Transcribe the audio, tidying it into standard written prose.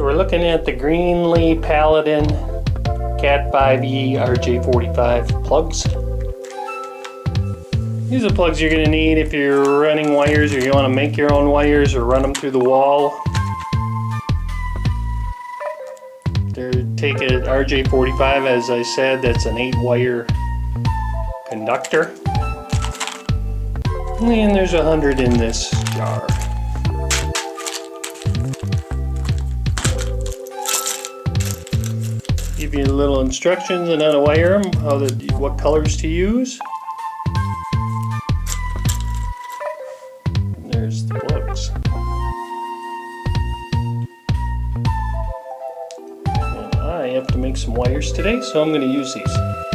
So we're looking at the Greenlee Paladin Cat5e RJ45 plugs. These are plugs you're going to need if you're running wires or you want to make your own wires or run them through the wall. Take a RJ45, as I said, that's an 8-wire conductor. And there's 100 in this jar. Give you little instructions on how to wire them, what colors to use. And there's the plugs. And I have to make some wires today, so I'm going to use these.